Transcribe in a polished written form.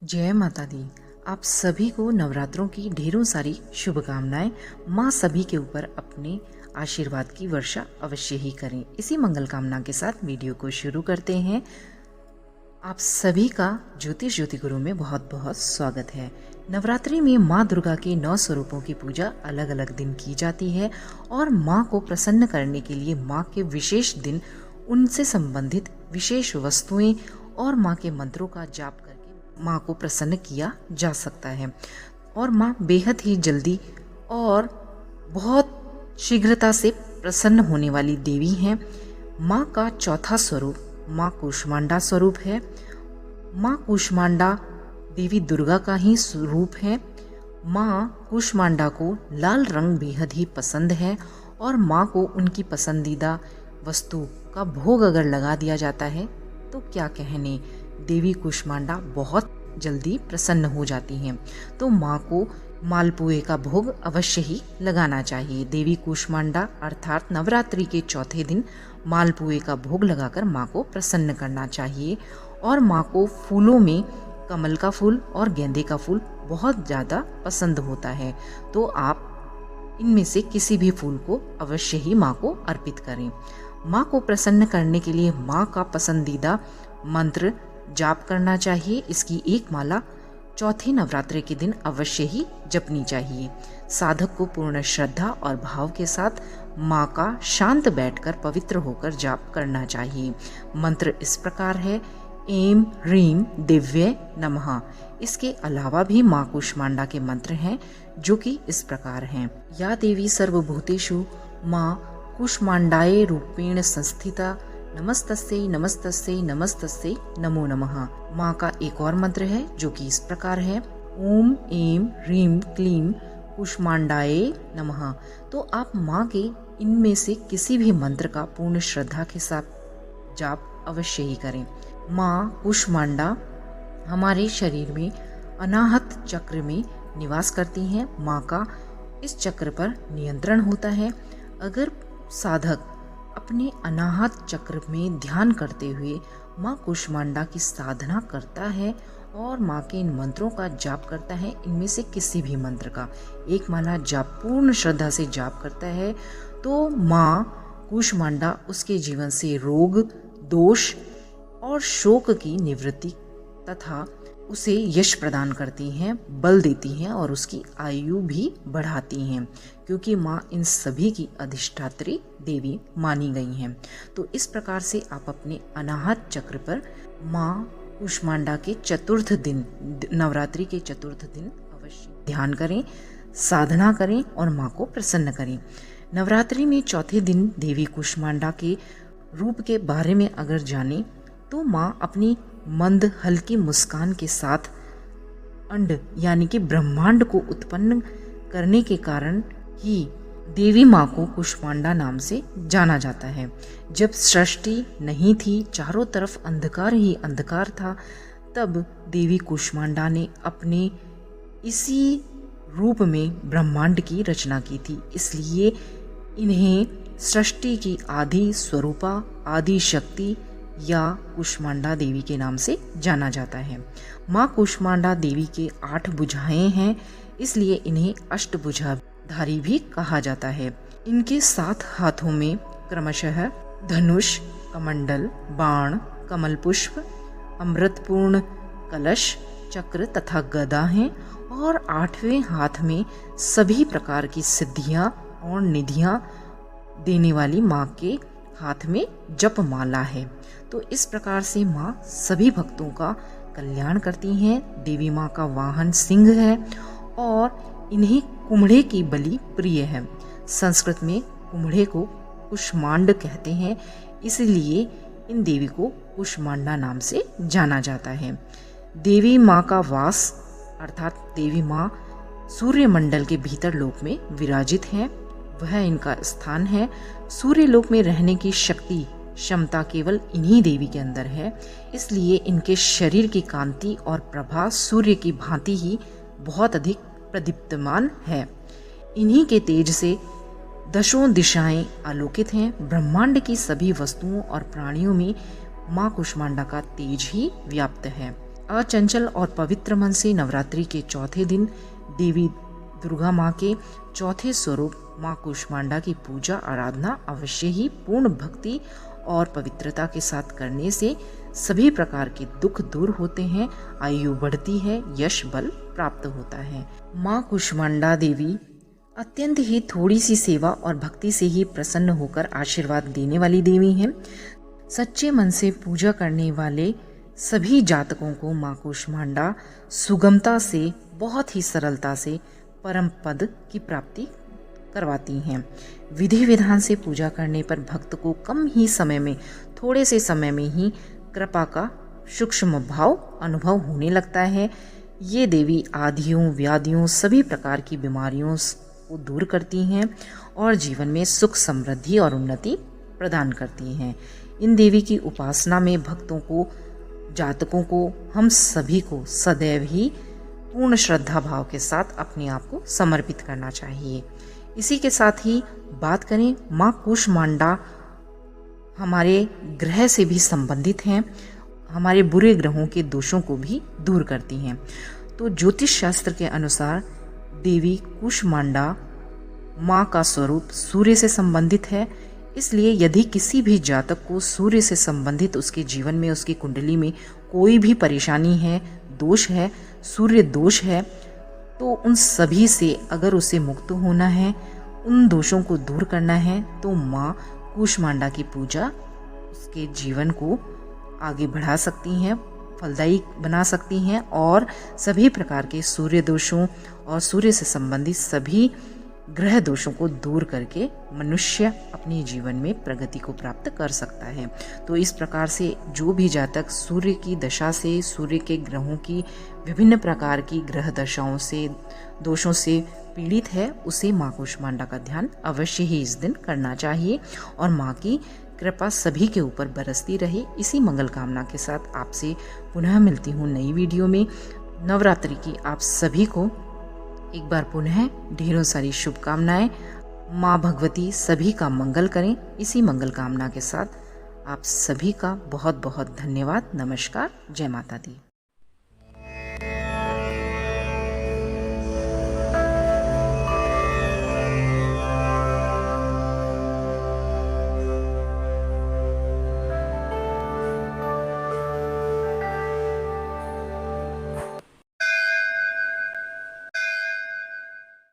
जय माता दी। आप सभी को नवरात्रों की ढेरों सारी शुभकामनाएं। माँ सभी के ऊपर अपने आशीर्वाद की वर्षा अवश्य ही करें। इसी मंगल कामना के साथ वीडियो को शुरू करते हैं। आप सभी का ज्योतिष ज्योति गुरु में बहुत बहुत स्वागत है। नवरात्रि में माँ दुर्गा के 9 स्वरूपों की पूजा अलग अलग दिन की जाती है और माँ को प्रसन्न करने के लिए माँ के विशेष दिन, उनसे संबंधित विशेष वस्तुएं और माँ के मंत्रों का जाप करके माँ को प्रसन्न किया जा सकता है। और माँ बेहद ही जल्दी और बहुत शीघ्रता से प्रसन्न होने वाली देवी हैं। माँ का चौथा स्वरूप माँ कूष्मांडा स्वरूप है। माँ कूष्मांडा देवी दुर्गा का ही स्वरूप है। माँ कूष्मांडा को लाल रंग बेहद ही पसंद है और माँ को उनकी पसंदीदा वस्तु का भोग अगर लगा दिया जाता है तो क्या कहने, देवी कूष्मांडा बहुत जल्दी प्रसन्न हो जाती हैं। तो माँ को मालपुए का भोग अवश्य ही लगाना चाहिए। देवी कूष्मांडा अर्थात नवरात्रि के चौथे दिन मालपुए का भोग लगाकर माँ को प्रसन्न करना चाहिए। और माँ को फूलों में कमल का फूल और गेंदे का फूल बहुत ज़्यादा पसंद होता है, तो आप इनमें से किसी भी फूल को अवश्य ही माँ को अर्पित करें। माँ को प्रसन्न करने के लिए माँ का पसंदीदा मंत्र जाप करना चाहिए। इसकी एक माला चौथे नवरात्रि के दिन अवश्य ही जपनी चाहिए। साधक को पूर्ण श्रद्धा और भाव के साथ माँ का शांत बैठकर पवित्र होकर जाप करना चाहिए। मंत्र इस प्रकार है: ऐं ह्रीं दिव्ये नमः। इसके अलावा भी माँ कूष्मांडा के मंत्र हैं जो कि इस प्रकार हैं: या देवी सर्वभूतेषु माँ कूष्मांडाये रूपेण संस्थिता नमस्तस्यै नमस्तस्यै नमस्तस्यै नमो नमः। माँ का एक और मंत्र है जो कि इस प्रकार है: ओम ऐं ह्रीं क्लीं कूष्मांडाये नमः। तो आप माँ के इनमें से किसी भी मंत्र का पूर्ण श्रद्धा के साथ जाप अवश्य ही करें। माँ कूष्मांडा हमारे शरीर में अनाहत चक्र में निवास करती हैं। माँ का इस चक्र पर नियंत्रण होता है। अगर साधक अपने अनाहत चक्र में ध्यान करते हुए माँ कूष्मांडा की साधना करता है और माँ के इन मंत्रों का जाप करता है, इनमें से किसी भी मंत्र का एक माला जाप पूर्ण श्रद्धा से जाप करता है, तो माँ कूष्मांडा उसके जीवन से रोग, दोष और शोक की निवृत्ति तथा उसे यश प्रदान करती हैं, बल देती हैं और उसकी आयु भी बढ़ाती हैं, क्योंकि माँ इन सभी की अधिष्ठात्री देवी मानी गई हैं। तो इस प्रकार से आप अपने अनाहत चक्र पर माँ कूष्मांडा के चतुर्थ दिन, नवरात्रि के चतुर्थ दिन अवश्य ध्यान करें, साधना करें और माँ को प्रसन्न करें। नवरात्रि में चौथे दिन देवी कूष्मांडा के रूप के बारे में अगर जानें तो माँ अपनी मंद हल्की मुस्कान के साथ अंड यानी कि ब्रह्मांड को उत्पन्न करने के कारण ही देवी माँ को कूष्मांडा नाम से जाना जाता है। जब सृष्टि नहीं थी, चारों तरफ अंधकार ही अंधकार था, तब देवी कूष्मांडा ने अपने इसी रूप में ब्रह्मांड की रचना की थी। इसलिए इन्हें सृष्टि की आदि स्वरूपा, आदि शक्ति या कूष्मांडा देवी के नाम से जाना जाता है। माँ कूष्मांडा देवी के 8 भुजाएं हैं, इसलिए इन्हें अष्टभुजाधारी भी कहा जाता है। इनके 7 हाथों में क्रमशः धनुष, कमंडल, बाण, कमल पुष्प, अमृतपूर्ण कलश, चक्र तथा गदा हैं और 8वें हाथ में सभी प्रकार की सिद्धियां और निधियां देने वाली माँ के हाथ में जप माला है। तो इस प्रकार से माँ सभी भक्तों का कल्याण करती हैं। देवी माँ का वाहन सिंह है और इन्हें कुम्हड़े की बलि प्रिय है। संस्कृत में कुम्हड़े को कूष्मांड कहते हैं, इसलिए इन देवी को कूष्मांडा नाम से जाना जाता है। देवी माँ का वास अर्थात देवी माँ सूर्यमंडल के भीतर लोक में विराजित हैं, वह इनका स्थान है। सूर्य लोक में रहने की शक्ति क्षमता केवल इन्हीं देवी के अंदर है, इसलिए इनके शरीर की कांति और प्रभा सूर्य की भांति ही बहुत अधिक प्रदीप्तमान है। इन्हीं के तेज से दशों दिशाएं आलोकित हैं। ब्रह्मांड की सभी वस्तुओं और प्राणियों में माँ कूष्मांडा का तेज ही व्याप्त है। अचंचल और पवित्र मन से नवरात्रि के चौथे दिन देवी दुर्गा माँ के चौथे स्वरूप माँ कूष्मांडा की पूजा आराधना अवश्य ही पूर्ण भक्ति और पवित्रता के साथ करने से सभी प्रकार के दुख दूर होते हैं, आयु बढ़ती है, यश बल प्राप्त होता है। माँ कूष्मांडा देवी अत्यंत ही थोड़ी सी सेवा और भक्ति से ही प्रसन्न होकर आशीर्वाद देने वाली देवी हैं। सच्चे मन से पूजा करने वाले सभी जातकों को माँ कूष्मांडा सुगमता से, बहुत ही सरलता से परम पद की प्राप्ति करवाती हैं। विधि विधान से पूजा करने पर भक्त को कम ही समय में, थोड़े से समय में ही कृपा का सूक्ष्म भाव अनुभव होने लगता है। ये देवी आदियों, व्याधियों, सभी प्रकार की बीमारियों को दूर करती हैं और जीवन में सुख, समृद्धि और उन्नति प्रदान करती हैं। इन देवी की उपासना में भक्तों को, जातकों को, हम सभी को सदैव ही पूर्ण श्रद्धा भाव के साथ अपने आप को समर्पित करना चाहिए। इसी के साथ ही बात करें, माँ कूष्मांडा हमारे ग्रह से भी संबंधित हैं, हमारे बुरे ग्रहों के दोषों को भी दूर करती हैं। तो ज्योतिष शास्त्र के अनुसार देवी कूष्मांडा माँ का स्वरूप सूर्य से संबंधित है। इसलिए यदि किसी भी जातक को सूर्य से संबंधित उसके जीवन में, उसकी कुंडली में कोई भी परेशानी है, दोष है, सूर्य दोष है, तो उन सभी से अगर उसे मुक्त होना है, उन दोषों को दूर करना है, तो माँ कूष्मांडा की पूजा उसके जीवन को आगे बढ़ा सकती हैं, फलदायी बना सकती हैं और सभी प्रकार के सूर्य दोषों और सूर्य से संबंधित सभी ग्रह दोषों को दूर करके मनुष्य अपने जीवन में प्रगति को प्राप्त कर सकता है। तो इस प्रकार से जो भी जातक सूर्य की दशा से, सूर्य के ग्रहों की विभिन्न प्रकार की ग्रह दशाओं से, दोषों से पीड़ित है, उसे माँ कूष्मांडा का ध्यान अवश्य ही इस दिन करना चाहिए और माँ की कृपा सभी के ऊपर बरसती रहे। इसी मंगल कामना के साथ आपसे पुनः मिलती हूँ नई वीडियो में। नवरात्रि की आप सभी को एक बार पुनः ढेरों सारी शुभकामनाएं। माँ भगवती सभी का मंगल करें। इसी मंगल कामना के साथ आप सभी का बहुत बहुत धन्यवाद। नमस्कार। जय माता दी।